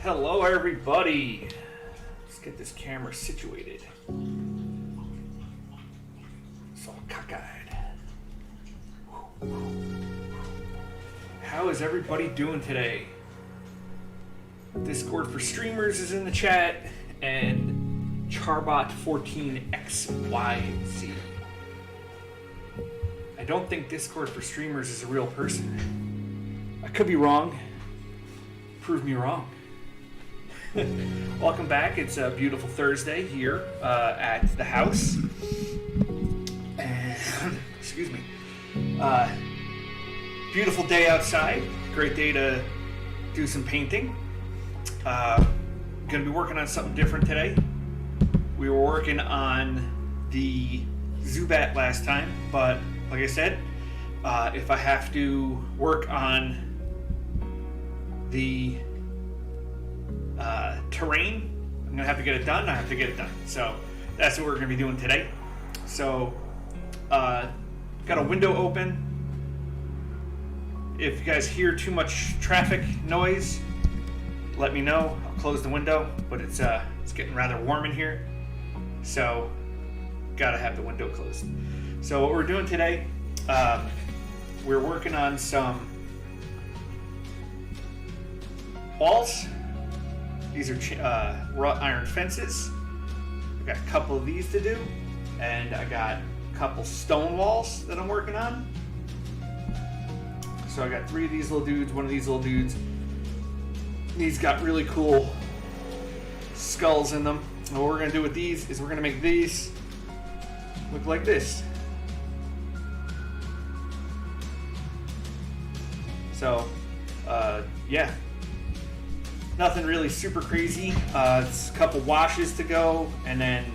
Hello everybody. Let's get this camera situated. It's all cockeyed. How is everybody doing today? Discord for streamers is in the chat, and Charbot14XYZ. I don't think Discord for streamers is a real person. I could be wrong. Prove me wrong. Welcome back. It's a beautiful Thursday here at the house. And, excuse me. Beautiful day outside. Great day to do some painting. Going to be working on something different today. We were working on the Zubat last time, but like I said, if I have to work on the terrain, I'm gonna have to get it done. I have to get it done. So that's what we're gonna be doing today. So got a window open. If you guys hear too much traffic noise, let me know. I'll close the window, but it's getting rather warm in here, so gotta have the window closed. So what we're doing today, we're working on some walls. These are wrought iron fences. I got a couple of these to do, and I got a couple stone walls that I'm working on. So I got 3 of these little dudes, 1 of these little dudes. These got really cool skulls in them. And what we're gonna do with these is we're gonna make these look like this. So, yeah. Nothing really super crazy. It's a couple washes to go, and then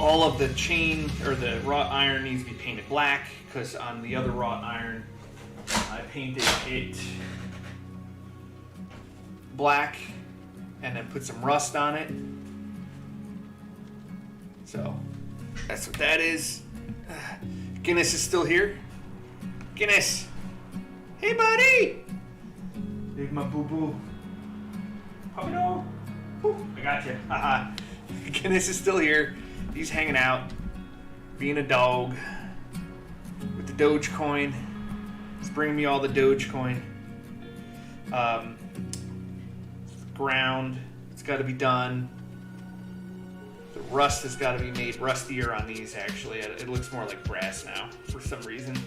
all of the chain or the wrought iron needs to be painted black, because on the other wrought iron I painted it black and then put some rust on it. So that's what that is. Guinness is still here. Guinness! Hey buddy! There's my boo-boo. Puppy dog. I got you. Haha. Guinness is still here. He's hanging out, being a dog with the Dogecoin. He's bringing me all the Dogecoin. Ground, it's got to be done. The rust has got to be made rustier on these. Actually, it looks more like brass now for some reason.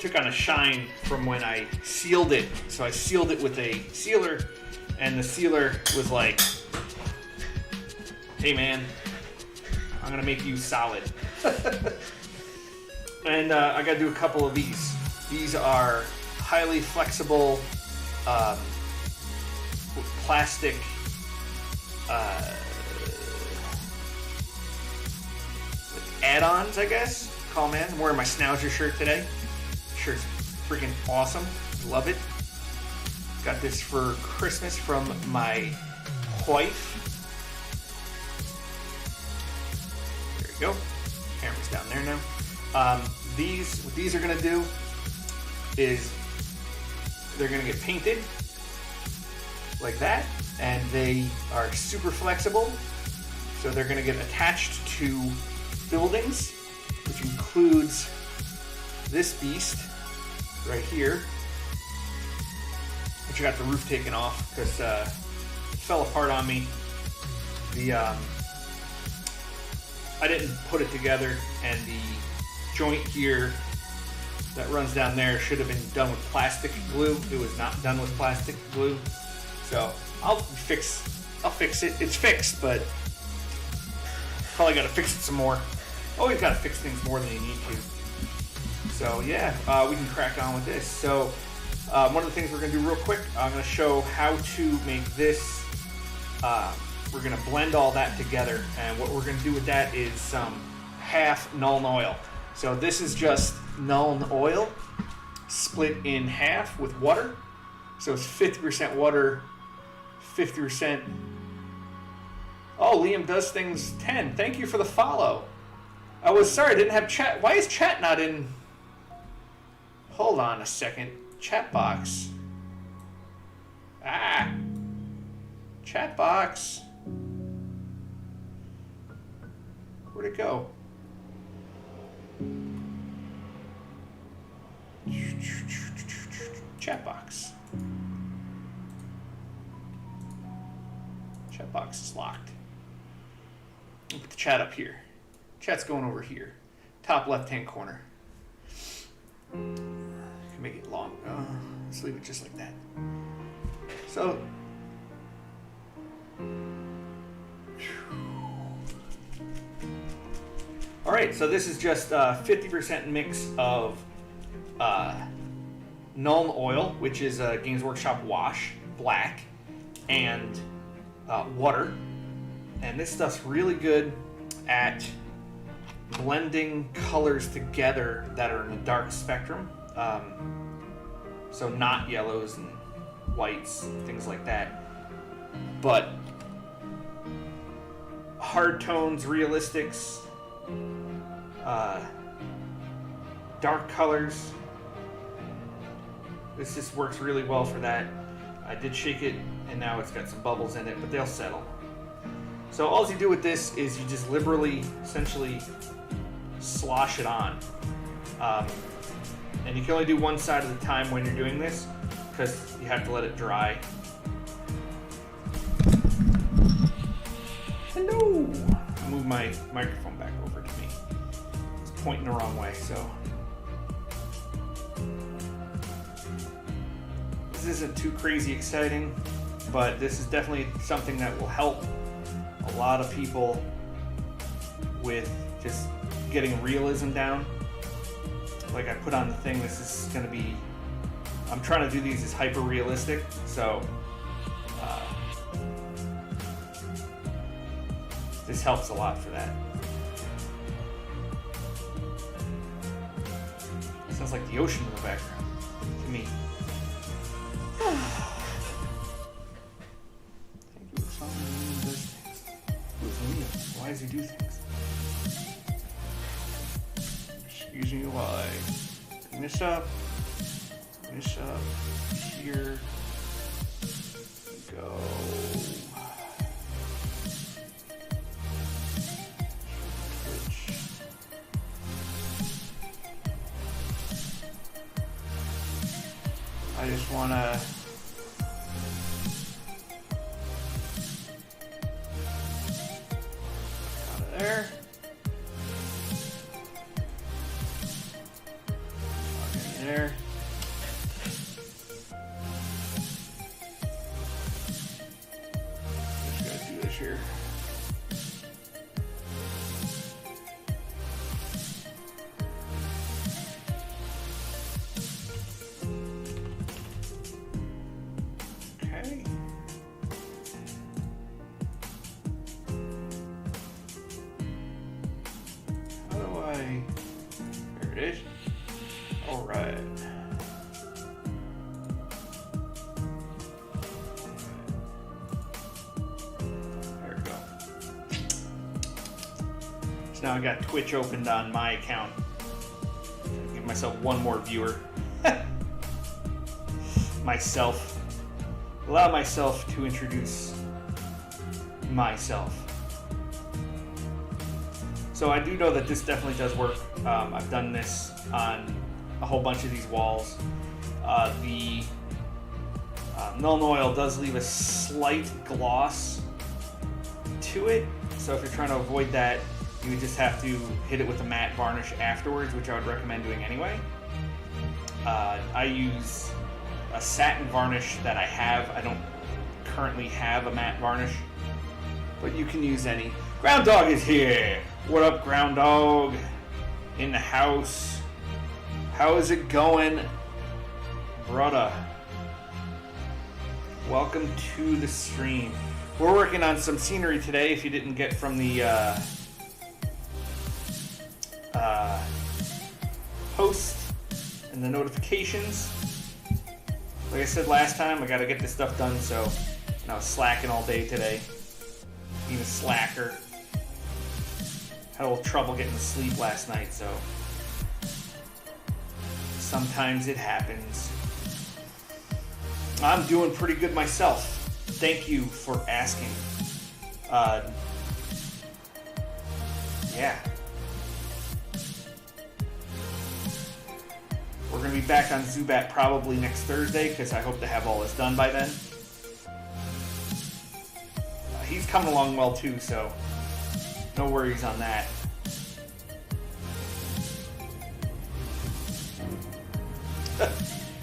Took on a shine from when I sealed it. So I sealed it with a sealer, and the sealer was like, hey man, I'm gonna make you solid. And I gotta do a couple of these. These are highly flexible plastic add-ons, I guess. Call man. I'm wearing my Schnauzer shirt today. Shirt's freaking awesome. Love it. Got this for Christmas from my wife. There you go. Camera's down there now. What these are gonna do is they're gonna get painted like that, and they are super flexible. So they're gonna get attached to buildings, which includes this beast right here, which I got the roof taken off because it fell apart on me. I didn't put it together, and the joint here that runs down there should have been done with plastic glue. It was not done with plastic glue, so I'll fix it. It's fixed, but probably got to fix it some more. Always got to fix things more than you need to. So yeah, we can crack on with this. So one of the things we're going to do real quick, I'm going to show how to make this. We're going to blend all that together, and what we're going to do with that is some half Nuln Oil. So this is just Nuln Oil split in half with water. So it's 50% water, 50%. Oh, Liam does things 10. Thank you for the follow. I was sorry, I didn't have chat. Why is chat not in? Hold on a second. Chat box. Chat box. Where'd it go? Chat box. Chat box is locked. I'll put the chat up here. Chat's going over here. Top left-hand corner. Can make it long. Let's leave it just like that. So. All right, so this is just 50% mix of Nuln Oil, which is a Games Workshop wash, black, and water. And this stuff's really good at blending colors together that are in a dark spectrum. So not yellows and whites, things like that. But hard tones, realistics, dark colors. This just works really well for that. I did shake it, and now it's got some bubbles in it, but they'll settle. So all you do with this is you just liberally, essentially, slosh it on. And you can only do one side at a time when you're doing this, because you have to let it dry. Hello! I'll move my microphone back over to me. It's pointing the wrong way, so. This isn't too crazy exciting, but this is definitely something that will help a lot of people with just getting realism down. Like I put on the thing, this is going to be, I'm trying to do these as hyper realistic, so this helps a lot for that. Sounds like the ocean in the background to me. Thank you for something Liam does things. Who's Liam? Why does he do things? Excuse me while I finish up here. Go. I just want to out of there. Okay, there. Just gotta do this here. Now I got Twitch opened on my account. Give myself one more viewer. Myself. Allow myself to introduce myself. So I do know that this definitely does work. I've done this on a whole bunch of these walls. The Nuln Oil does leave a slight gloss to it, so if you're trying to avoid that, you would just have to hit it with a matte varnish afterwards, which I would recommend doing anyway. I use a satin varnish that I have. I don't currently have a matte varnish, but you can use any. Ground Dog is here. What up, Ground Dog? In the house. How is it going, brother? Welcome to the stream. We're working on some scenery today. If you didn't get from the post and the notifications, like I said last time, I got to get this stuff done. So I was slacking all day today. Being a slacker. Had a little trouble getting to sleep last night, so sometimes it happens. I'm doing pretty good myself. Thank you for asking. Yeah. We're going to be back on Zubat probably next Thursday because I hope to have all this done by then. He's coming along well too, so no worries on that.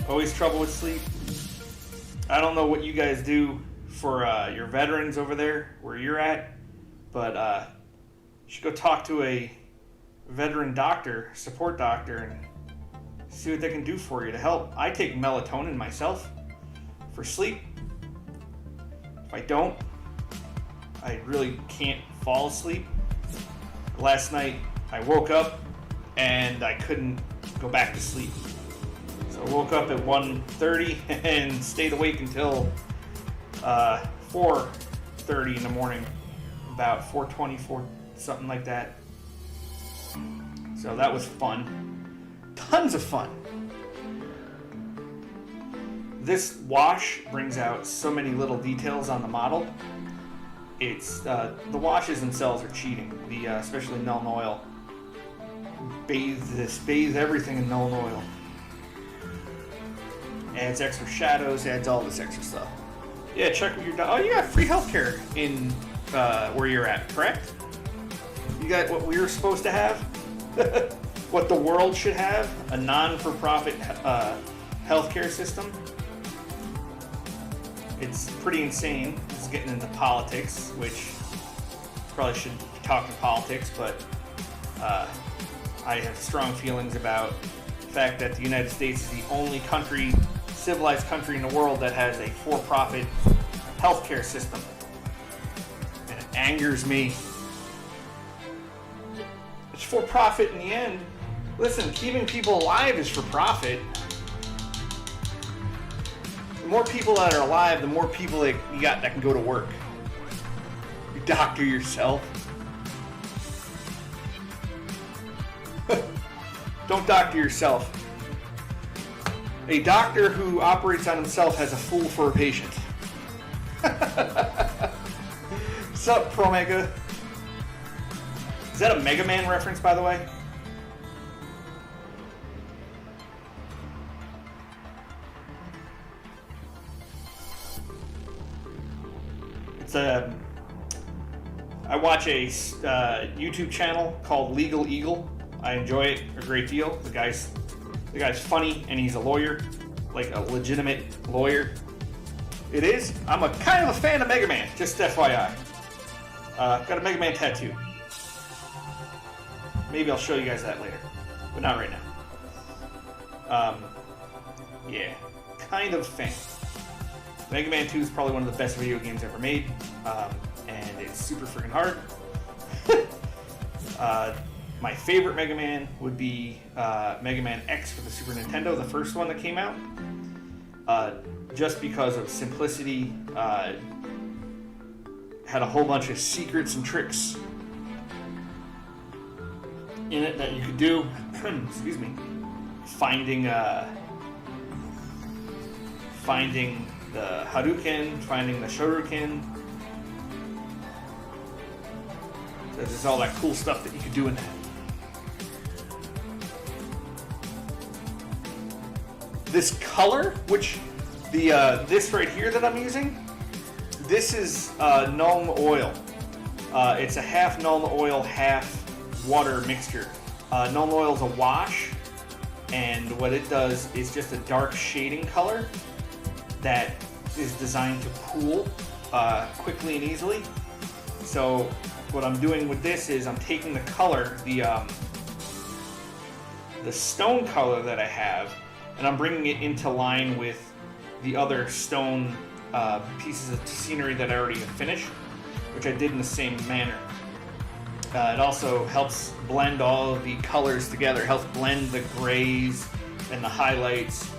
Always trouble with sleep. I don't know what you guys do for your veterans over there where you're at, but you should go talk to a veteran doctor, support doctor, and see what they can do for you to help. I take melatonin myself for sleep. If I don't, I really can't fall asleep. Last night, I woke up and I couldn't go back to sleep. So I woke up at 1:30 and stayed awake until 4:30 in the morning, about 4:20, something like that. So that was fun. Tons of fun. This wash brings out so many little details on the model. It's the washes themselves are cheating. The especially Nuln Oil. Bathe everything in Nuln Oil. Adds extra shadows, adds all this extra stuff. Yeah, check with your doctor. Oh, you got free healthcare in where you're at, correct? You got what we were supposed to have? What the world should have? A non-for-profit healthcare system? It's pretty insane. It's getting into politics, which probably shouldn't be talking politics, but I have strong feelings about the fact that the United States is the only country, civilized country in the world that has a for-profit healthcare system. And it angers me. It's for profit in the end. Listen, keeping people alive is for profit. The more people that are alive, the more people that you got that can go to work. You doctor yourself. Don't doctor yourself. A doctor who operates on himself has a fool for a patient. What's up, Pro Mega? Is that a Mega Man reference, by the way? It's a... I watch a YouTube channel called Legal Eagle. I enjoy it a great deal. The guy's funny and he's a lawyer, like a legitimate lawyer. It is. I'm a kind of a fan of Mega Man, just FYI. Got a Mega Man tattoo. Maybe I'll show you guys that later, but not right now. Yeah, kind of fan. Mega Man 2 is probably one of the best video games ever made, and it's super freaking hard. My favorite Mega Man would be Mega Man X for the Super Nintendo, the first one that came out. Just because of simplicity, had a whole bunch of secrets and tricks in it that you could do. Excuse me. Finding the Hadouken, finding the Shoryuken. There's just all that cool stuff that you could do in that. this color, which this right here that I'm using, this is Nuln Oil. It's a half Nuln Oil, half water mixture. Nuln Oil is a wash, and what it does is just a dark shading color that is designed to cool quickly and easily. So what I'm doing with this is I'm taking the color, the stone color that I have, and I'm bringing it into line with the other stone pieces of scenery that I already have finished, which I did in the same manner. It also helps blend all of the colors together. It helps blend the grays and the highlights.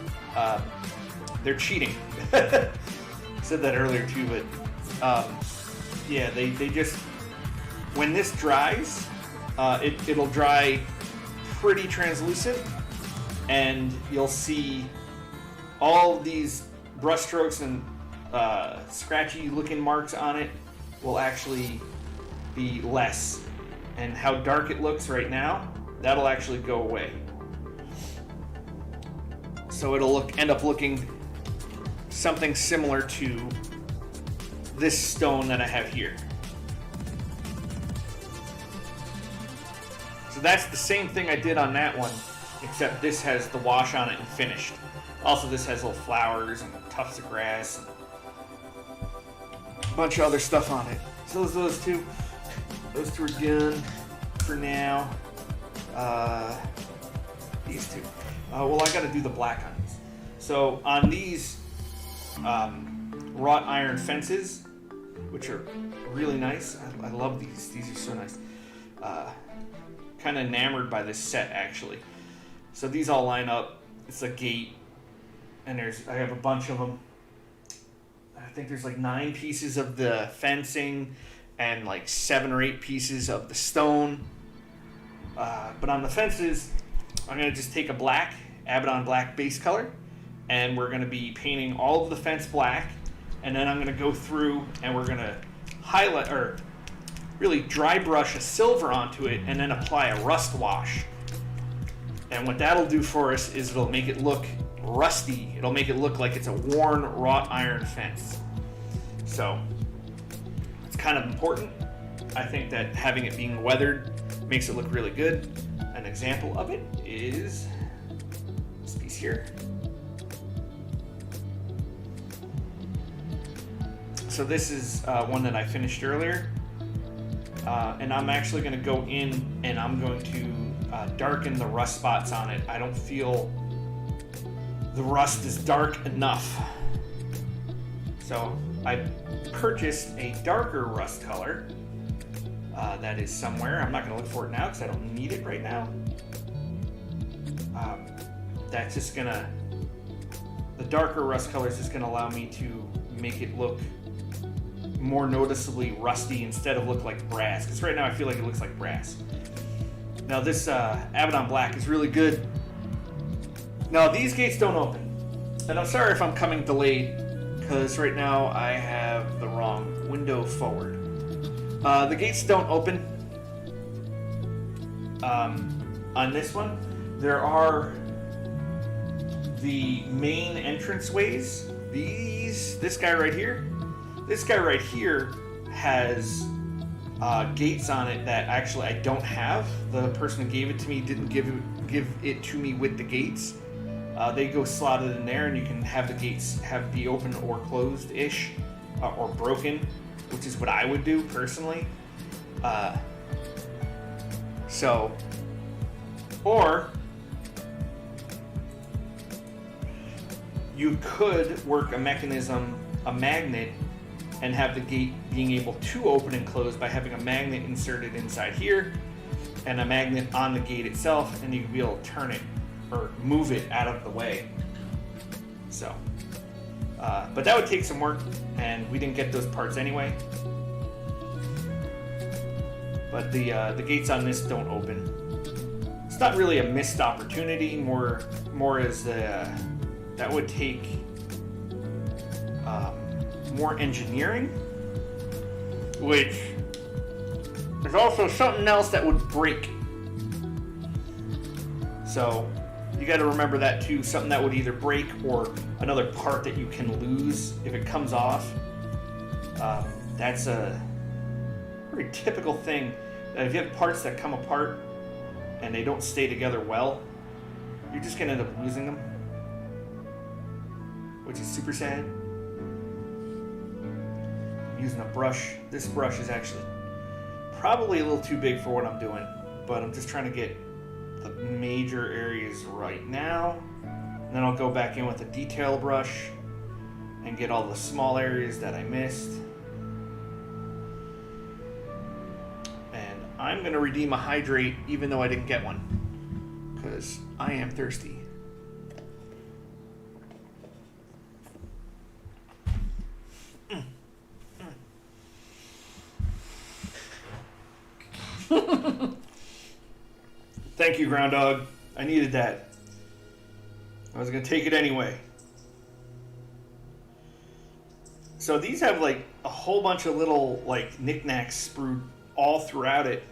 They're cheating. I said that earlier too, but yeah, they just, when this dries, it'll dry pretty translucent, and you'll see all these brush strokes and scratchy looking marks on it will actually be less. And how dark it looks right now, that'll actually go away. So it'll end up looking something similar to this stone that I have here. So that's the same thing I did on that one, except this has the wash on it and finished. Also, this has little flowers and tufts of grass and a bunch of other stuff on it. So those two are done for now. These two. Well, I got to do the black on these. So on these wrought iron fences, which are really nice. I love these. These are so nice. Kind of enamored by this set, actually. So these all line up. It's a gate, and I have a bunch of them. I think there's like 9 pieces of the fencing and like 7 or 8 pieces of the stone. But on the fences, I'm going to just take a black, Abaddon black base color, and we're going to be painting all of the fence black, and then I'm going to go through and we're going to highlight, or really dry brush a silver onto it, and then apply a rust wash. And what that'll do for us is it'll make it look rusty. It'll make it look like it's a worn wrought iron fence. So it's kind of important. I think that having it being weathered makes it look really good. An example of it is this piece here. So this is one that I finished earlier. And I'm actually going to go in and I'm going to darken the rust spots on it. I don't feel the rust is dark enough. So I purchased a darker rust color that is somewhere. I'm not going to look for it now because I don't need it right now. That's just going to, the darker rust color is just going to allow me to make it look more noticeably rusty instead of look like brass, because right now I feel like it looks like brass. Now this Abaddon black is really good. Now these gates don't open, and I'm sorry if I'm coming delayed because right now I have the wrong window forward. The gates don't open on this one. There are the main entranceways. This guy right here. This guy right here has gates on it that actually I don't have. The person who gave it to me didn't give it to me with the gates. They go slotted in there, and you can have the gates be open or closed-ish, or broken, which is what I would do personally. Or you could work a magnet, and have the gate being able to open and close by having a magnet inserted inside here and a magnet on the gate itself, and you can be able to turn it or move it out of the way. So, but that would take some work, and we didn't get those parts anyway. But the gates on this don't open. It's not really a missed opportunity, more as that would take more engineering, which there's also something else that would break. So You got to remember that too. Something that would either break or another part that you can lose if it comes off. That's a very typical thing. That if you have parts that come apart and they don't stay together well, you're just going to end up losing them, which is super sad. I'm using a brush. This brush is actually probably a little too big for what I'm doing, but I'm just trying to get the major areas right now. And then I'll go back in with a detail brush and get all the small areas that I missed. And I'm going to redeem a hydrate even though I didn't get one, because I am thirsty. Thank you, Groundhog. I needed that. I was going to take it anyway. So these have like a whole bunch of little like knickknacks sprued all throughout it.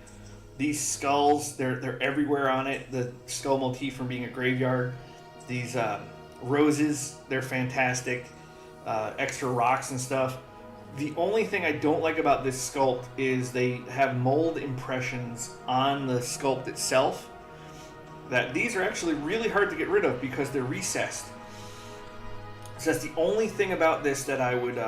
These skulls, they're everywhere on it. The skull motif from being a graveyard. These roses, they're fantastic. Extra rocks and stuff. The only thing I don't like about this sculpt is they have mold impressions on the sculpt itself. That these are actually really hard to get rid of because they're recessed. So that's the only thing about this that I would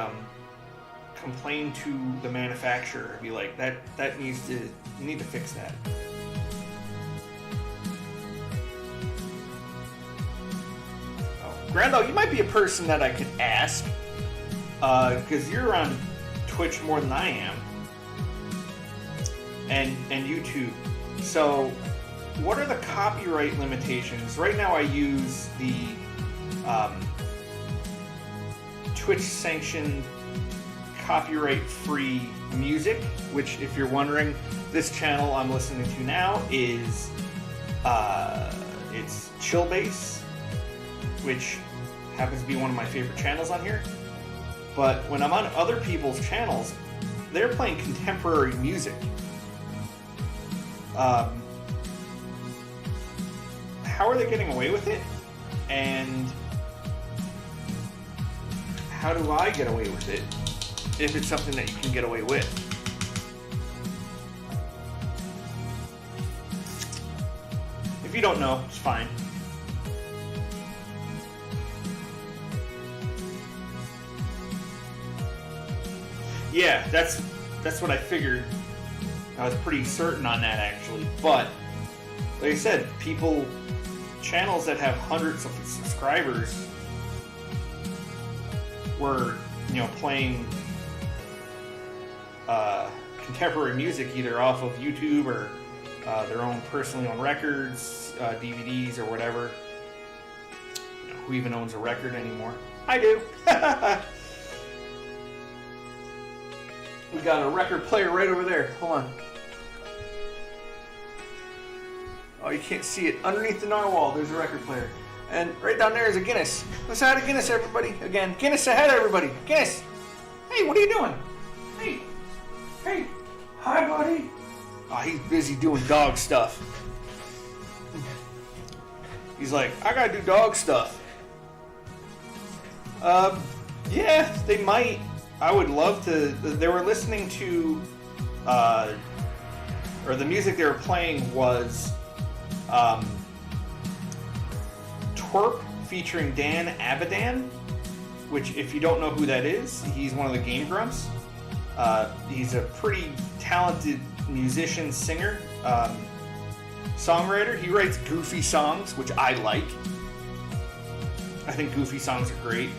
complain to the manufacturer. I'd be like, that needs to, you need to fix that. Oh, Grando, you might be a person that I could ask, because you're on Twitch more than I am, and YouTube. So, what are the copyright limitations? Right now I use the Twitch-sanctioned copyright-free music, which, if you're wondering, this channel I'm listening to now is it's Chillbase, which happens to be one of my favorite channels on here. But when I'm on other people's channels, they're playing contemporary music. How are they getting away with it? And how do I get away with it if it's something that you can get away with? If you don't know, it's fine. Yeah, that's what I figured. I was pretty certain on that, actually. But like I said, channels that have hundreds of subscribers were, playing contemporary music either off of YouTube or their own personally owned records, DVDs or whatever. Who even owns a record anymore? I do. We got a record player right over there. Hold on. Oh, you can't see it. Underneath the narwhal, there's a record player. And right down there is a Guinness. Let's say hi to Guinness, everybody. Again, Guinness, say hi to everybody. Guinness! Hey, what are you doing? Hey! Hey! Hi, buddy! Oh, he's busy doing dog stuff. He's like, I gotta do dog stuff. Yeah, they might. I would love to. They were listening to, or the music they were playing was Twerp featuring Dan Avidan, which, if you don't know who that is, he's one of the Game Grumps. He's a pretty talented musician, singer, songwriter. He writes goofy songs, which I like. I think goofy songs are great.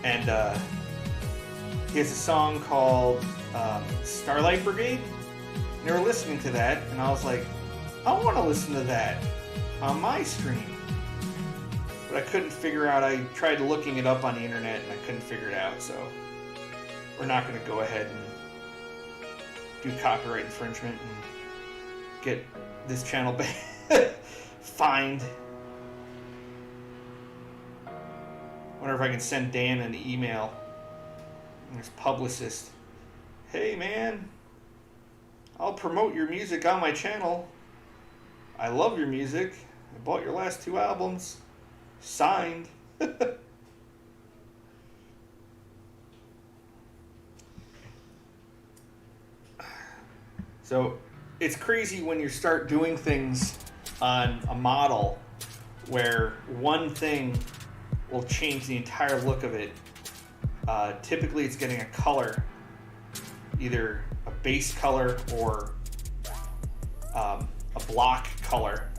And he has a song called Starlight Brigade. And they were listening to that, and I was like, I want to listen to that on my stream. But I couldn't figure out, I tried looking it up on the internet, and I couldn't figure it out, so we're not going to go ahead and do copyright infringement and get this channel fined. Wonder if I can send Dan an email. There's publicist. Hey man, I'll promote your music on my channel. I love your music. I bought your last 2 albums. Signed. So it's crazy when you start doing things on a model where one thing will change the entire look of it. Typically it's getting a color, either a base color or a block color.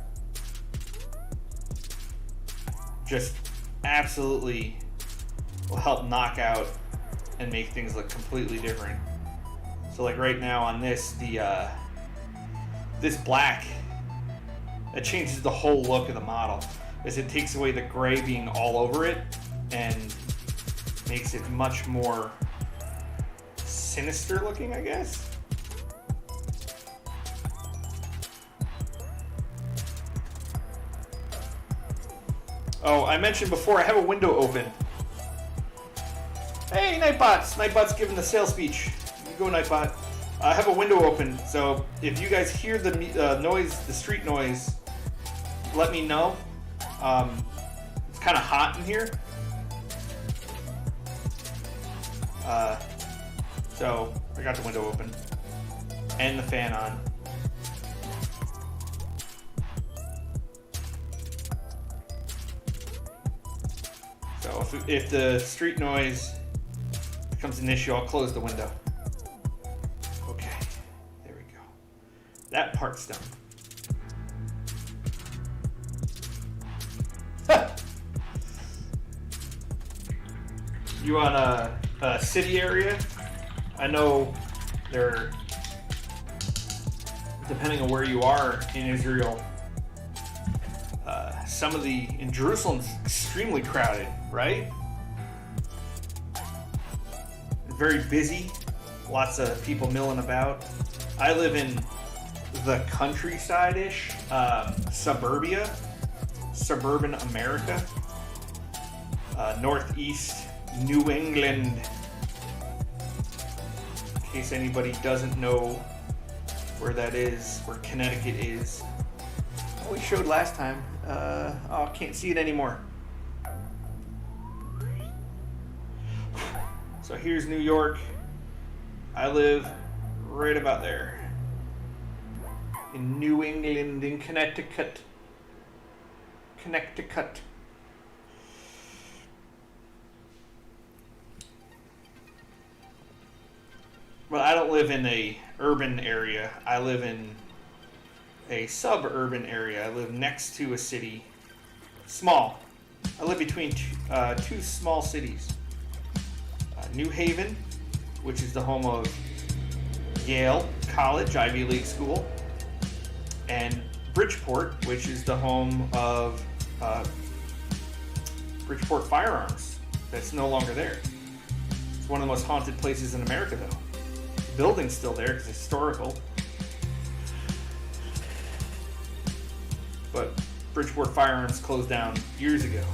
Just absolutely will help knock out and make things look completely different. So like right now on this, this black, that changes the whole look of the model, as it takes away the gray being all over it and makes it much more sinister looking, I guess. Oh, I mentioned before, I have a window open. Hey, Nightbots! Nightbot's giving the sales speech. You go, Nightbot. I have a window open, so if you guys hear the noise, the street noise, let me know. It's kind of hot in here. So I got the window open and the fan on. So if the street noise becomes an issue, I'll close the window. Okay, there we go. That part's done. You on a city area? I know there, depending on where you are in Israel, in Jerusalem's extremely crowded, right? Very busy, lots of people milling about. I live in the countryside-ish, suburbia, suburban America, northeast New England. In case anybody doesn't know where that is, where Connecticut is. Oh, we showed last time. Oh, can't see it anymore. So here's New York. I live right about there. In New England, in Connecticut. Connecticut. Well, I don't live in a urban area. I live in a suburban area. I live next to a city. Small. I live between two small cities. New Haven, which is the home of Yale College, Ivy League school, and Bridgeport, which is the home of Bridgeport Firearms. That's no longer there. It's one of the most haunted places in America, though. The building's still there because it's historical. But Bridgeport Firearms closed down years ago.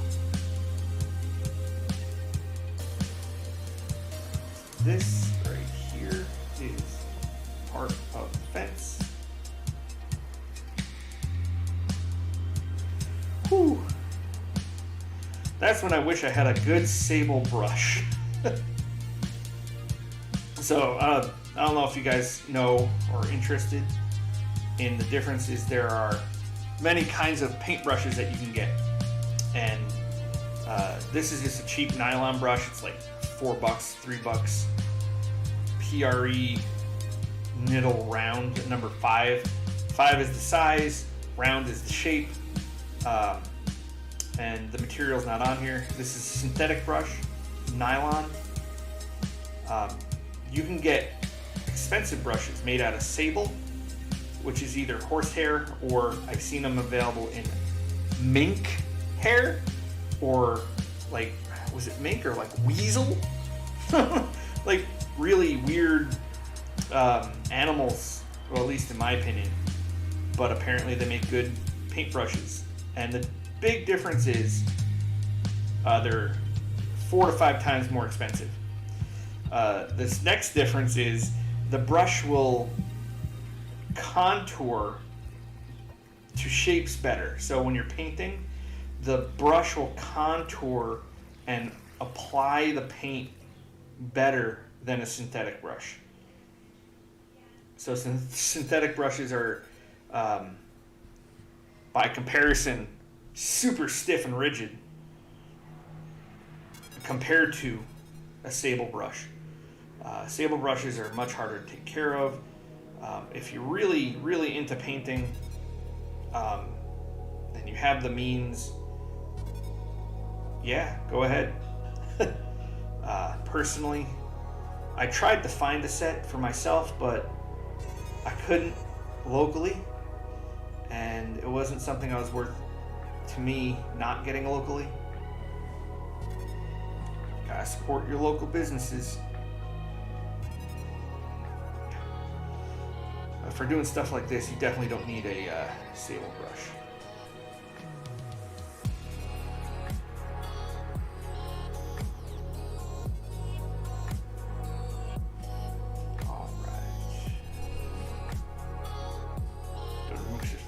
This right here is part of the fence. Whew. That's when I wish I had a good sable brush. So, I don't know if you guys know or are interested in the differences. There are many kinds of paintbrushes that you can get. And this is just a cheap nylon brush. It's like $4, $3. PRE Nittle Round, number 5. 5 is the size, round is the shape, and the material's not on here. This is a synthetic brush, nylon. You can get expensive brushes made out of sable, which is either horsehair, or I've seen them available in mink hair, or like, was it mink or like weasel? Like really weird animals, well, at least in my opinion. But apparently they make good paintbrushes. And the big difference is they're 4 to 5 times more expensive. This next difference is the brush will contour to shapes better. So when you're painting, the brush will contour and apply the paint better than a synthetic brush. So synthetic brushes are, by comparison, super stiff and rigid compared to a sable brush. Sable brushes are much harder to take care of. If you're really, really into painting, and you have the means, yeah, go ahead. Personally, I tried to find a set for myself, but I couldn't locally, and it wasn't something I was worth to me not getting locally. Gotta support your local businesses. For doing stuff like this, you definitely don't need a sable brush.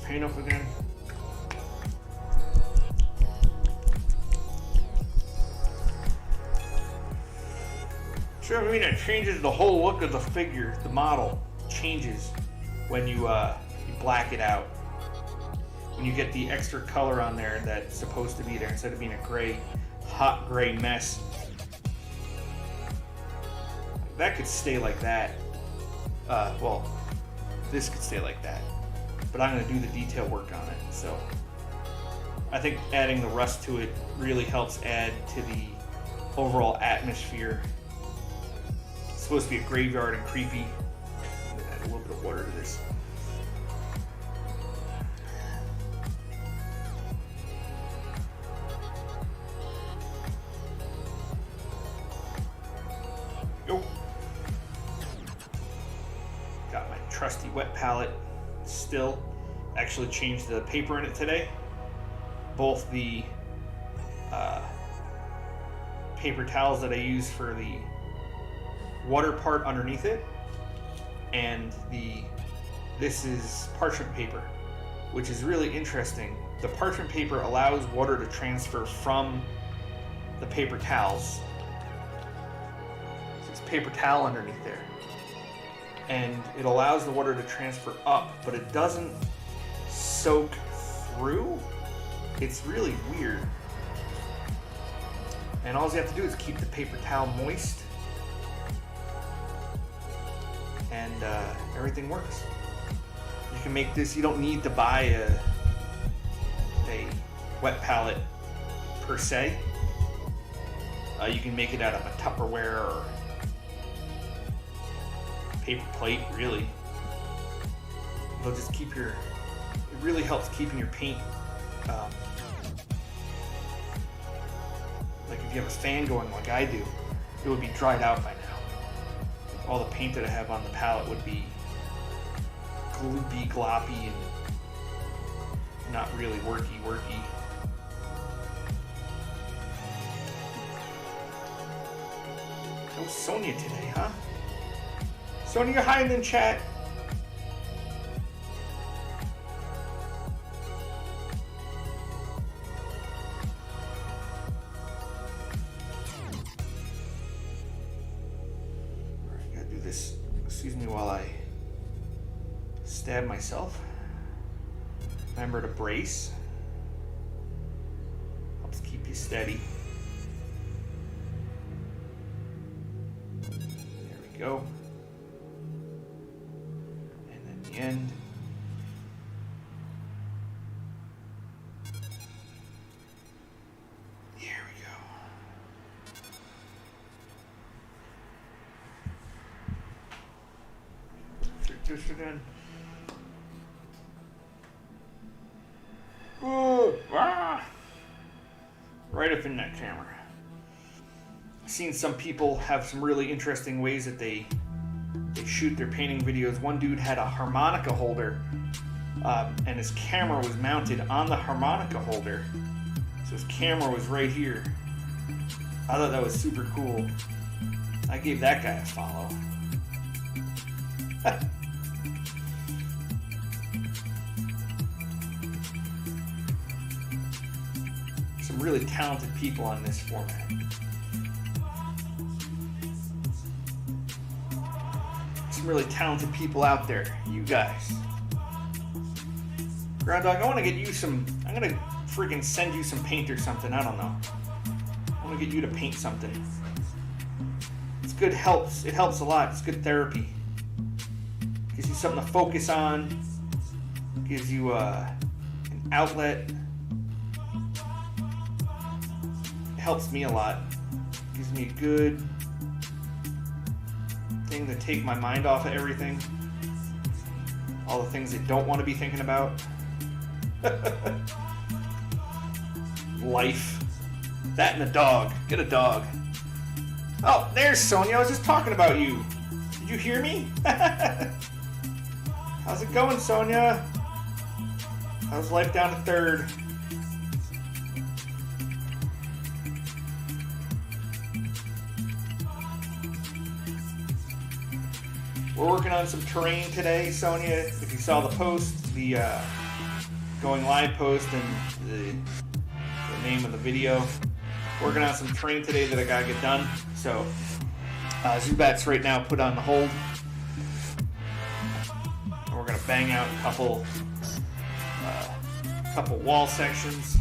Paint up again. So I mean, it changes the whole look of the figure. The model changes when you black it out. When you get the extra color on there that's supposed to be there instead of being a gray, hot gray mess. That could stay like that. Well, this could stay like that. But I'm going to do the detail work on it. So I think adding the rust to it really helps add to the overall atmosphere. It's supposed to be a graveyard and creepy. I'm going to add a little bit of water to this. Go. Got my trusty wet palette. Still, actually changed the paper in it today. Both the paper towels that I use for the water part underneath it, and this is parchment paper, which is really interesting. The parchment paper allows water to transfer from the paper towels. So it's paper towel underneath there. And it allows the water to transfer up, but it doesn't soak through. It's really weird. And all you have to do is keep the paper towel moist, and everything works. You can make this. You don't need to buy a wet palette per se. You can make it out of a Tupperware or paper plate, really. It'll just keep it really helps keeping your paint, like if you have a fan going like I do, it would be dried out by now. All the paint that I have on the palette would be gloopy, gloppy, and not really worky. No Sonia today, huh? Sonia, you're hiding in chat. Alright, gotta do this. Excuse me while I stab myself. Remember to brace. Helps keep you steady. There we go. End. Here we go. Just again. Ooh, ah! Right up in that camera. I've seen some people have some really interesting ways that they shoot their painting videos. One dude had a harmonica holder, and his camera was mounted on the harmonica holder, so his camera was right here. I thought that was super cool. I gave that guy a follow. really talented people on this format. Some really talented people out there. You guys. Ground Dog, I want to get you some... I'm going to freaking send you some paint or something. I don't know. I want to get you to paint something. It's good helps. It helps a lot. It's good therapy. Gives you something to focus on. Gives you an outlet. It helps me a lot. Gives me a good thing to take my mind off of everything. All the things I don't want to be thinking about. Life. That and a dog. Get a dog. Oh, there's Sonia. I was just talking about you. Did you hear me? How's it going, Sonia? How's life down to third? We're working on some terrain today, Sonia. If you saw the post, the going live post and the name of the video. Working on some terrain today that I gotta get done. So Zubats right now put on the hold. And we're gonna bang out a couple wall sections.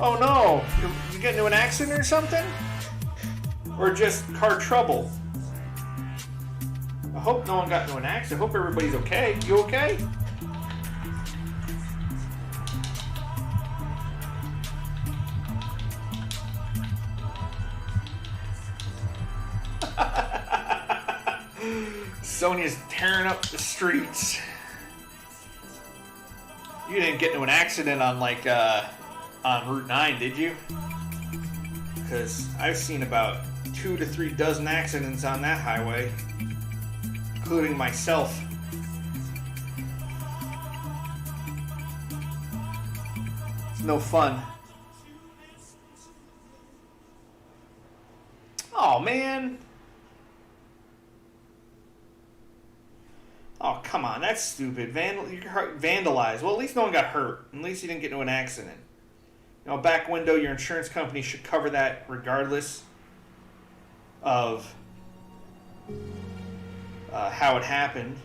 Oh no! You get into an accident or something? Or just car trouble? I hope no one got into an accident. I hope everybody's okay. You okay? Sonia's tearing up the streets. You didn't get into an accident on on Route 9, did you? Because I've seen about 2 to 3 dozen accidents on that highway, including myself. It's no fun. Oh man. Oh, come on, that's stupid. You vandalized. Well, at least no one got hurt. At least you didn't get into an accident. You know, back window, your insurance company should cover that regardless of how it happened.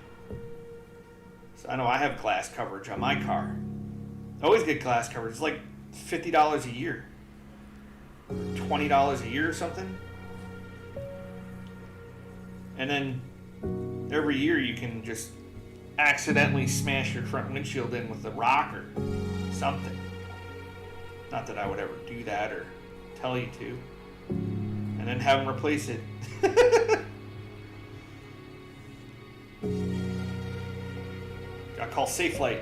So I know I have glass coverage on my car. I always get glass coverage. It's like $50 a year. $20 a year or something. And then every year you can just accidentally smash your front windshield in with a rock or something. Not that I would ever do that or tell you to. And then have them replace it. Gotta call Safelite.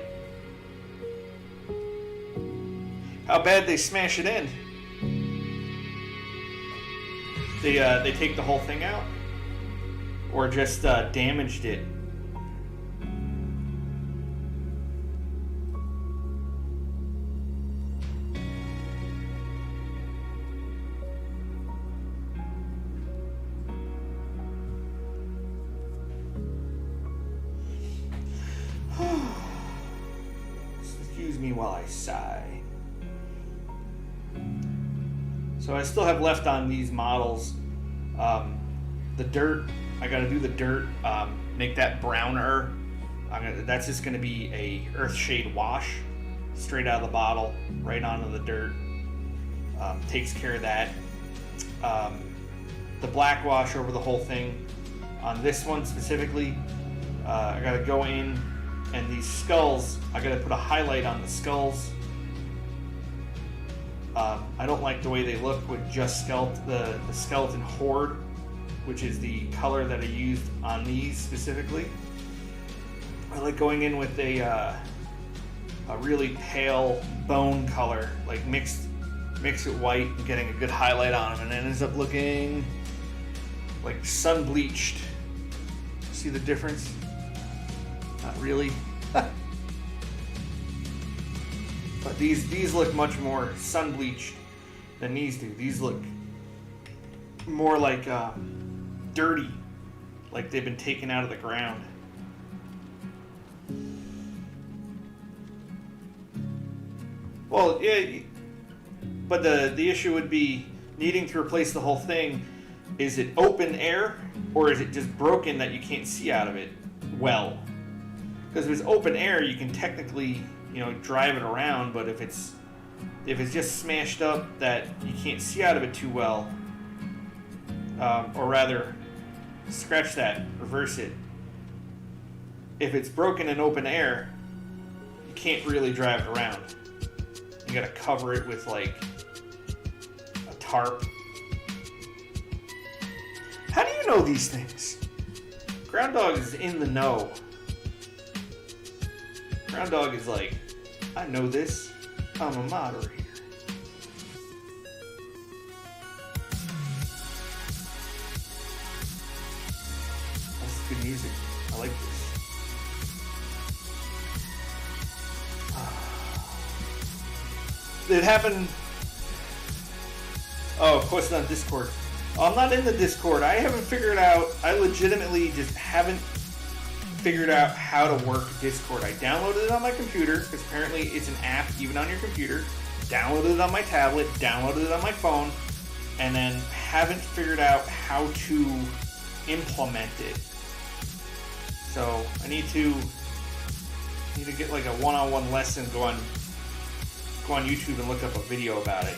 How bad they smash it in? They take the whole thing out? Or just damaged it? Excuse me while I sigh. So I still have left on these models the dirt. I gotta do the dirt, make that browner. That's just gonna be a Earthshade wash, straight out of the bottle, right onto the dirt. Takes care of that. The black wash over the whole thing. On this one specifically, I gotta go in, and these skulls, I gotta put a highlight on the skulls. I don't like the way they look with just the skeleton horde, which is the color that I used on these specifically. I like going in with a really pale bone color, like mix it white and getting a good highlight on them, and it ends up looking like sun bleached. See the difference? Not really. But these look much more sun bleached than these do. These look more like dirty, like they've been taken out of the ground. Well, yeah, but the issue would be needing to replace the whole thing. Is it open air, or is it just broken that you can't see out of it well? Because if it's open air, you can technically, drive it around. But if it's just smashed up that you can't see out of it too well, or rather, scratch that, reverse it. If it's broken in open air, you can't really drive it around. You gotta cover it with like a tarp. How do you know these things? Ground Dog is in the know. Ground Dog is like, I know this. I'm a moderator. That's good music. I like this. It happened. Oh, of course not Discord. I'm not in the Discord. I haven't figured out. I legitimately just haven't figured out how to work Discord. I downloaded it on my computer because apparently it's an app even on your computer. Downloaded it on my tablet. Downloaded it on my phone, and then haven't figured out how to implement it. So I need to get like a one-on-one lesson. Go on YouTube and look up a video about it.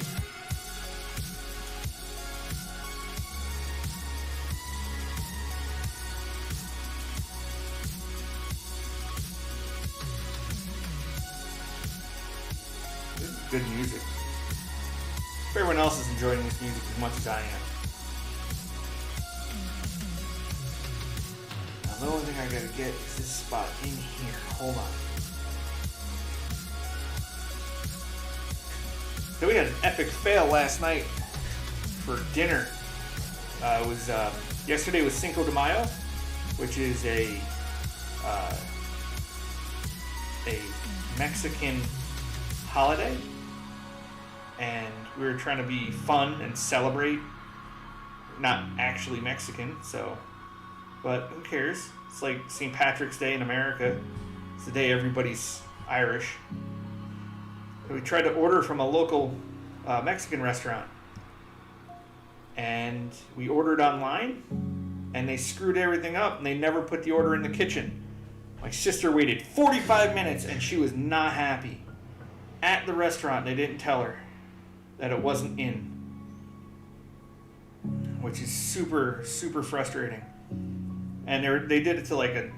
This is good music. If everyone else is enjoying this music as much as I am. Now the only thing I gotta get is this spot in here. Hold on. So we had an epic fail last night for dinner. Yesterday was Cinco de Mayo, which is a Mexican holiday, and we were trying to be fun and celebrate. Not actually Mexican, but who cares? It's like St. Patrick's Day in America. It's the day everybody's Irish. We tried to order from a local Mexican restaurant, and we ordered online, and they screwed everything up, and they never put the order in the kitchen. My sister waited 45 minutes, and she was not happy. At the restaurant, they didn't tell her that it wasn't in, which is super, super frustrating. And they did it to like a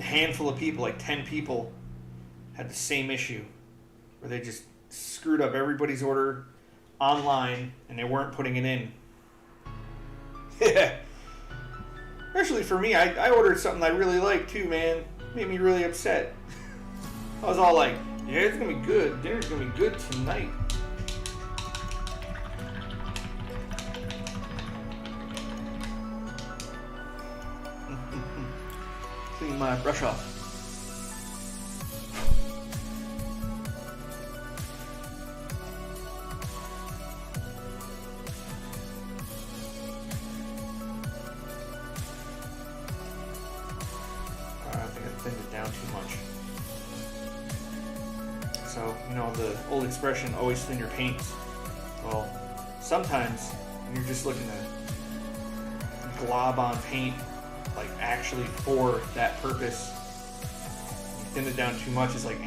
handful of people, like 10 people had the same issue, where they just screwed up everybody's order online and they weren't putting it in. Yeah. Especially for me, I ordered something I really liked too, man. Made me really upset. I was all like, yeah, it's gonna be good. Dinner's gonna be good tonight. Clean my brush off. The old expression, always thin your paints. Well, sometimes when you're just looking to glob on paint, like actually for that purpose, you thin it down too much, it's like,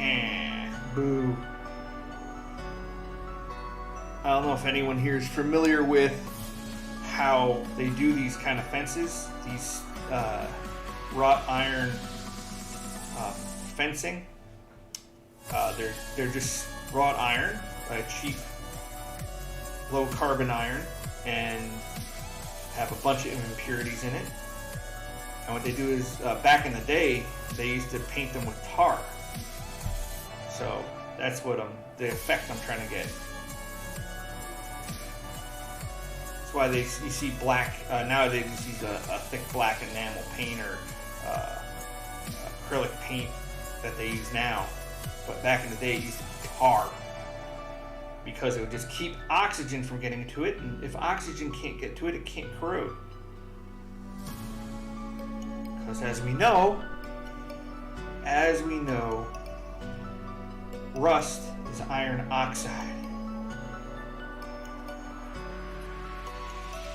boo. I don't know if anyone here is familiar with how they do these kind of fences, these wrought iron fencing. They're just wrought iron, cheap, low carbon iron, and have a bunch of impurities in it. And what they do is, back in the day, they used to paint them with tar. So that's what the effect I'm trying to get. That's why you see black nowadays. You see a thick black enamel paint or acrylic paint that they use now. But back in the day, it used to be tar, because it would just keep oxygen from getting to it, and if oxygen can't get to it, it can't corrode. Because as we know, rust is to iron oxide.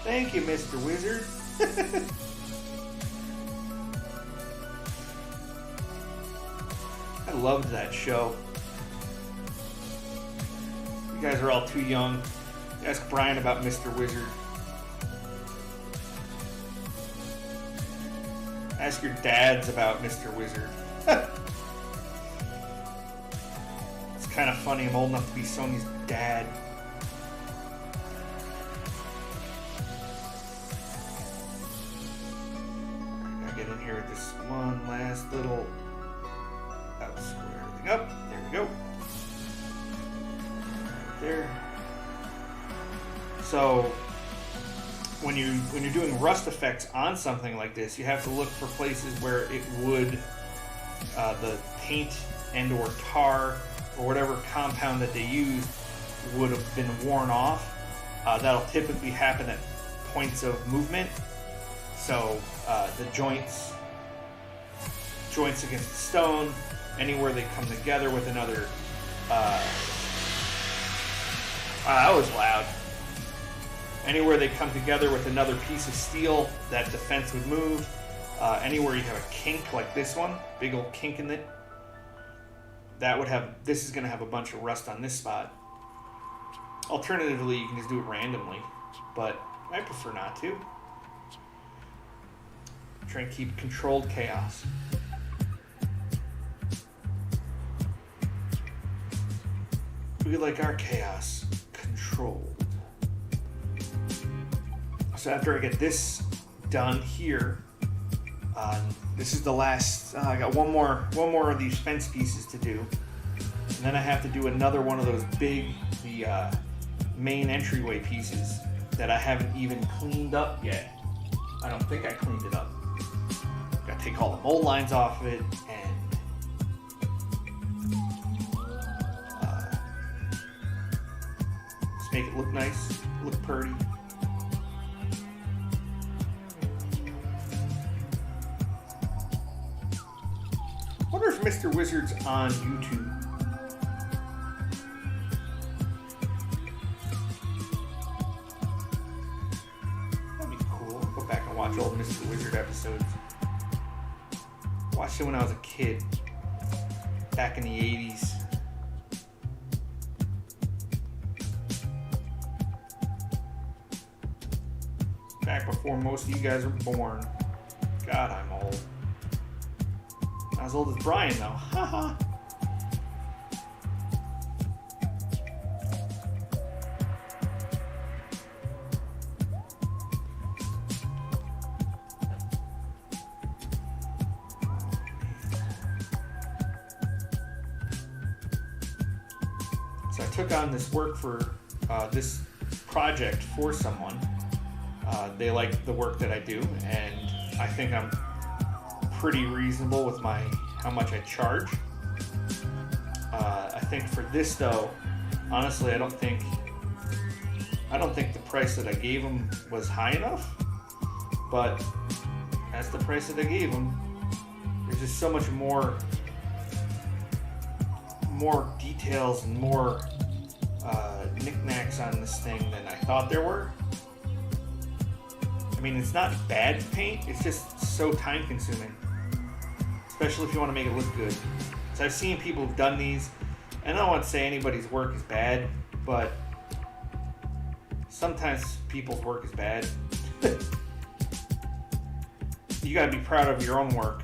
Thank you, Mr. Wizard. I loved that show. You guys are all too young. Ask Brian about Mr. Wizard. Ask your dads about Mr. Wizard. It's kind of funny. I'm old enough to be Sony's dad. I gotta get in here with this one last little... Screw everything up. There we go. Right there. So when you're doing rust effects on something like this, you have to look for places where it would the paint and or tar or whatever compound that they used would have been worn off. That'll typically happen at points of movement. So the joints against the stone, anywhere they come together with another. Wow, that was loud. Anywhere they come together with another piece of steel, that defense would move. Anywhere you have a kink like this one, big old kink in it, that would have. This is going to have a bunch of rust on this spot. Alternatively, you can just do it randomly, but I prefer not to. Try and keep controlled chaos. We like our chaos controlled. So after I get this done here, this is the last. I got one more of these fence pieces to do, and then I have to do another one of those big, the main entryway pieces that I haven't even cleaned up yet. I don't think I cleaned it up. Got to take all the mold lines off of it and just make it look nice, look pretty. I wonder if Mr. Wizard's on YouTube. That'd be cool. Go back and watch old Mr. Wizard episodes. Watched it when I was a kid, back in the 80s. Back before most of you guys were born. God, I'm old. Not as old as Brian, though. Haha. So I took on this work for this project for someone. They like the work that I do, and I think I'm pretty reasonable with how much I charge. I think for this though, honestly, I don't think the price that I gave them was high enough, but that's the price that I gave them. There's just so much more details and more knickknacks on this thing than I thought there were. I mean, it's not bad paint, it's just so time consuming. Especially if you want to make it look good. So I've seen people who've done these, and I don't want to say anybody's work is bad, but sometimes people's work is bad. You gotta be proud of your own work,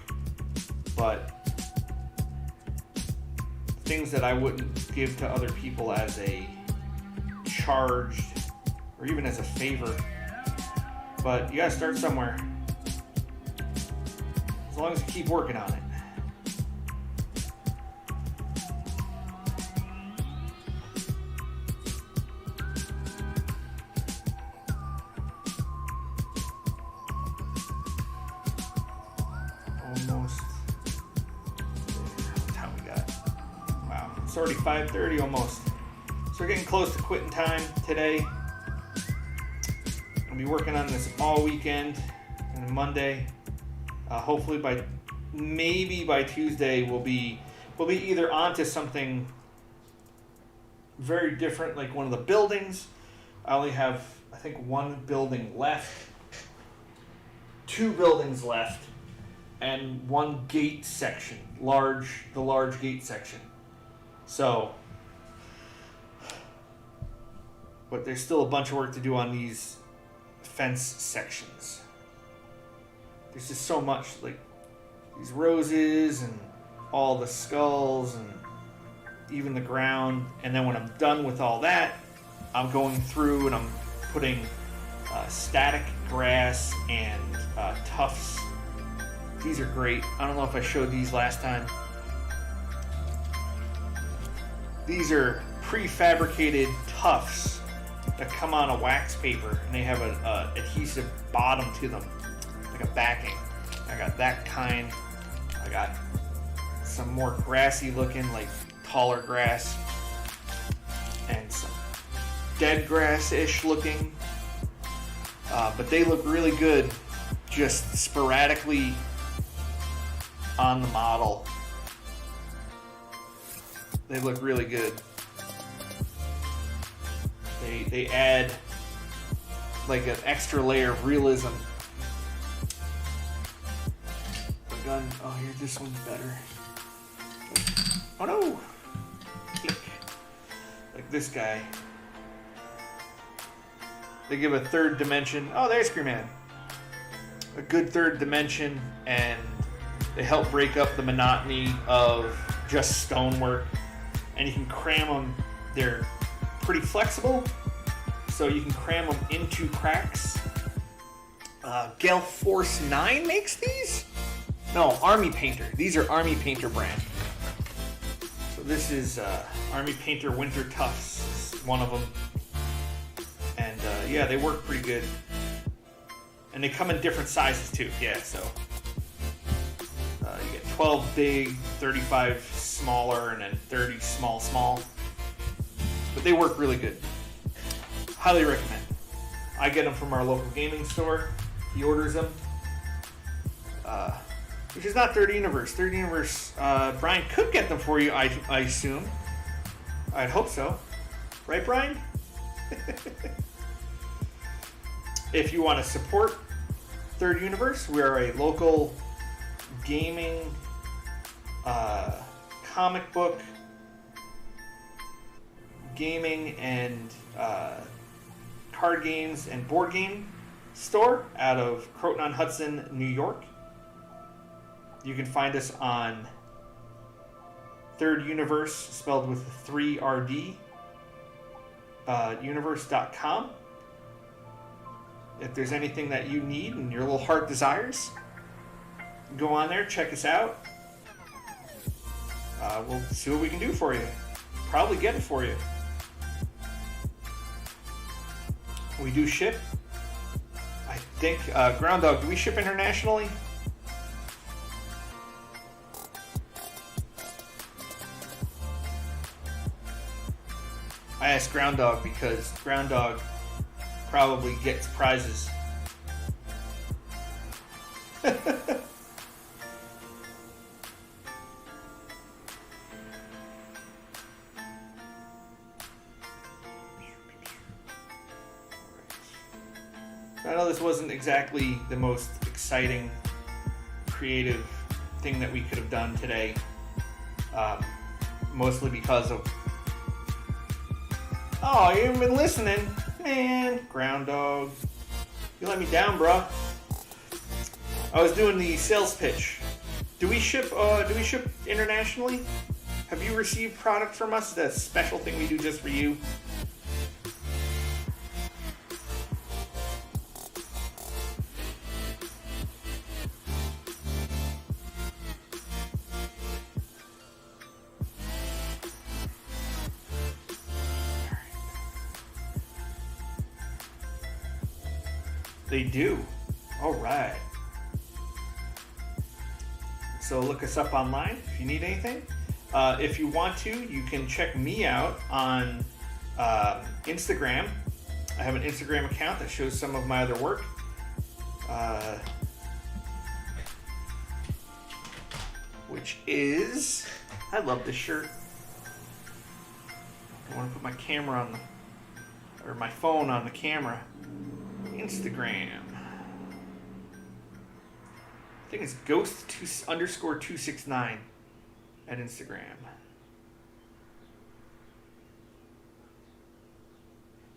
but things that I wouldn't give to other people as a charged or even as a favor. But you gotta start somewhere. As long as you keep working on it. Almost. What time we got? Wow, it's already 5:30 almost. So we're getting close to quitting time today. I'll be working on this all weekend and Monday. Hopefully by Tuesday we'll be either onto something very different. Like one of the buildings, I only have, I think, one building left, two buildings left, and one gate section, the large gate section. So, but there's still a bunch of work to do on these fence sections. There's just so much, like these roses and all the skulls and even the ground. And then when I'm done with all that, I'm going through and I'm putting static grass and tufts. These are great. I don't know if I showed these last time. These are prefabricated tufts that come on a wax paper, and they have an adhesive bottom to them, like a backing. I got that kind. I got some more grassy looking, like taller grass, and some dead grass-ish looking. But they look really good just sporadically on the model. They look really good. They add like an extra layer of realism. The gun, oh here, this one's better. Oh no! Like this guy. They give a third dimension. Oh, there's Screamman. A good third dimension, and they help break up the monotony of just stonework. And you can cram them. They're pretty flexible, so you can cram them into cracks. Gale Force 9 makes these? No, Army Painter. These are Army Painter brand. So this is Army Painter Winter Tufts, one of them. And yeah, they work pretty good. And they come in different sizes too. Yeah, so you get 12 big, 35 smaller, and then 30 small. But they work really good. Highly recommend. I get them from our local gaming store. He orders them. Which is not 30 Universe. 30 Universe, Brian could get them for you, I assume. I'd hope so. Right, Brian? If you want to support Third Universe, we are a local gaming, comic book, gaming, and card games and board game store out of Croton-on-Hudson, New York. You can find us on Third Universe, spelled with 3RD, universe.com. If there's anything that you need and your little heart desires, go on there, check us out. We'll see what we can do for you. Probably get it for you. We do ship. I think, Ground Dog, do we ship internationally? I asked Ground Dog because Ground Dog probably gets prizes. I know this wasn't exactly the most exciting, creative thing that we could have done today, mostly because of... Oh, you haven't been listening? Man, Ground Dog. You let me down, bro. I was doing the sales pitch. Do we ship internationally? Have you received product from us? That's a special thing we do just for you. They do. All right. So look us up online if you need anything. If you want to, you can check me out on Instagram. I have an Instagram account that shows some of my other work. Which is... I love this shirt. want to put my camera on the, or my phone on the camera. Instagram. I think it's ghost_269 at Instagram.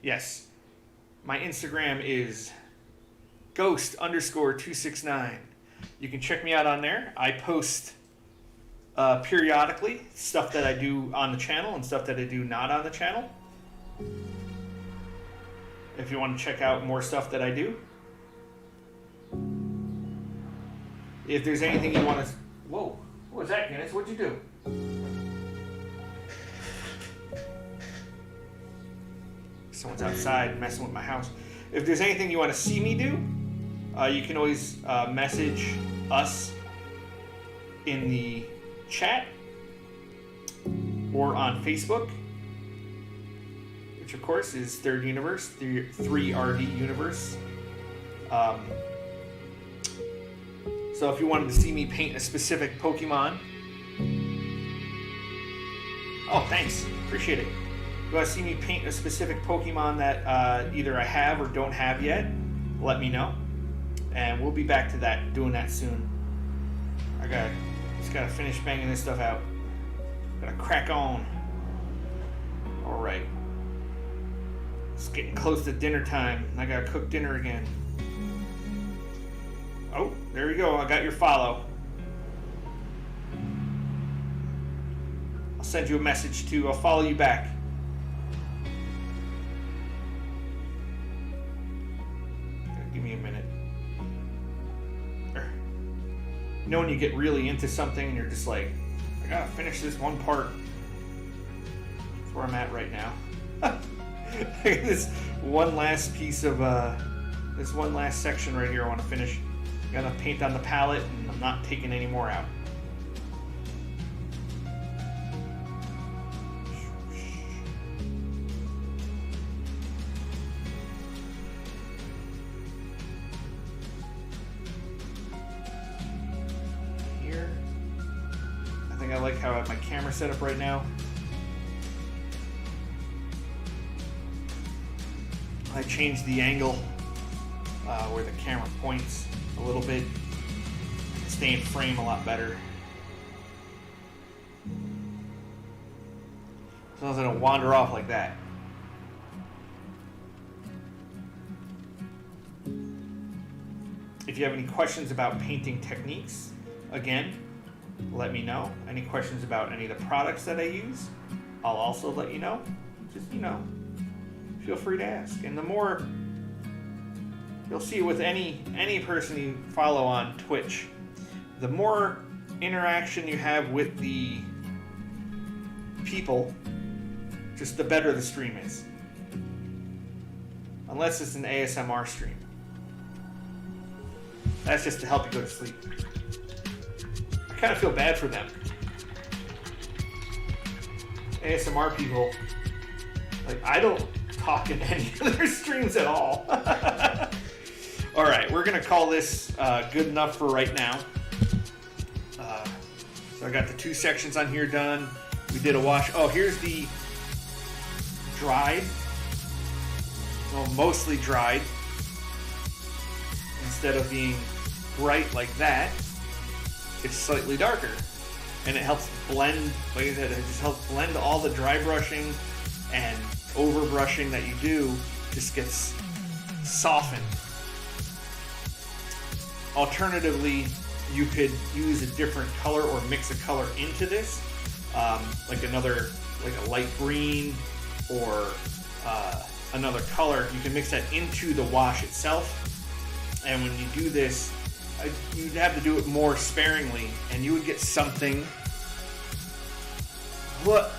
Yes, my Instagram is ghost_269. You can check me out on there. I post periodically stuff that I do on the channel and stuff that I do not on the channel. If you want to check out more stuff that I do. If there's anything you want to... Whoa, what was that, Guinness? What'd you do? Someone's outside messing with my house. If there's anything you want to see me do, you can always message us in the chat or on Facebook, which of course is Third Universe, 3RD Universe. So if you wanted to see me paint a specific Pokemon... Oh, thanks. Appreciate it. If you want to see me paint a specific Pokemon that either I have or don't have yet, let me know. And we'll be back to that, doing that soon. Just gotta finish banging this stuff out. Gotta crack on. Alright. It's getting close to dinner time. I gotta cook dinner again. Oh, there we go. I got your follow. I'll send you a message too. I'll follow you back. Give me a minute. You know when you get really into something and you're just like, I gotta finish this one part. That's where I'm at right now. This one last piece of, this one last section right here I want to finish. I gotta paint on the palette and I'm not taking any more out. I like how I have my camera set up right now. I changed the angle where the camera points a little bit. Stay in frame a lot better. As long as I don't wander off like that. If you have any questions about painting techniques, again, let me know. Any questions about any of the products that I use, I'll also let you know. Just, feel free to ask. And the more, you'll see with any person you follow on Twitch, the more interaction you have with the people, just the better the stream is. Unless it's an ASMR stream. That's just to help you go to sleep. I kind of feel bad for them. ASMR people, like, I don't talk in any of their streams at all. Alright, we're going to call this good enough for right now. So I got the 2 sections on here done. We did a wash. Oh, here's the dried. Well, mostly dried. Instead of being bright like that, it's slightly darker. And it helps blend, like I said, it just helps blend all the dry brushing and over brushing that you do, just gets softened. Alternatively, you could use a different color or mix a color into this, like a light green or another color. You can mix that into the wash itself. And when you do this, you'd have to do it more sparingly, and you would get something. What?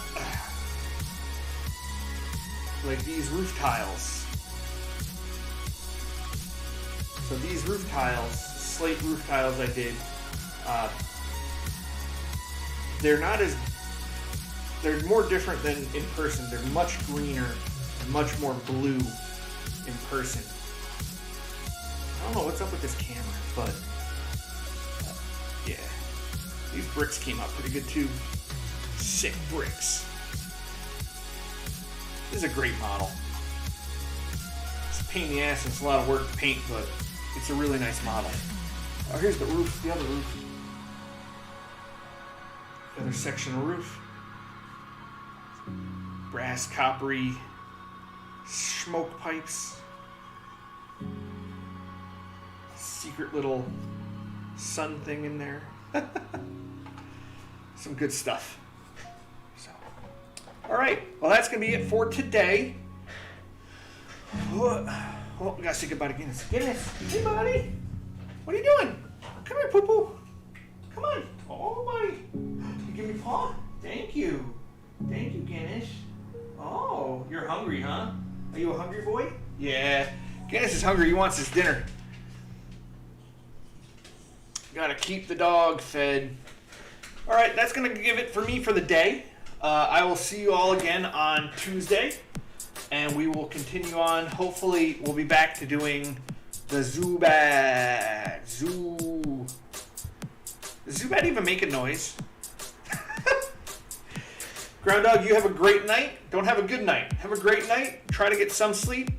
Like these roof tiles. So these roof tiles, slate roof tiles I did, they're more different than in person. They're much greener and much more blue in person. I don't know what's up with this camera, but yeah. These bricks came out pretty good too. Sick bricks. This is a great model. It's a pain in the ass and it's a lot of work to paint, but it's a really nice model. Oh, here's the roof, the other roof. The other section of roof. Brass, coppery, smoke pipes. Secret little sun thing in there. Some good stuff. So, all right. Well, that's gonna be it for today. Oh, we gotta say goodbye to Guinness. Guinness, hey buddy, what are you doing? Come here, poo poo. Come on. Oh, buddy. You give me a paw? Thank you. Thank you, Guinness. Oh, you're hungry, huh? Are you a hungry boy? Yeah. Guinness is hungry. He wants his dinner. Gotta keep the dog fed. All right, that's gonna give it for me for the day. I will see you all again on Tuesday, and we will continue on. Hopefully, we'll be back to doing the Zubat. Does Zubat even make a noise? Ground Dog, you have a great night. Don't have a good night. Have a great night. Try to get some sleep.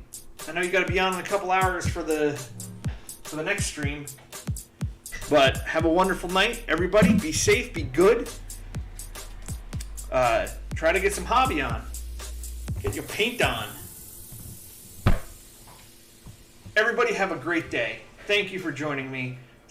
I know you got to be on in a couple hours for the next stream. But have a wonderful night, everybody. Be safe. Be good. Try to get some hobby on. Get your paint on. Everybody have a great day. Thank you for joining me.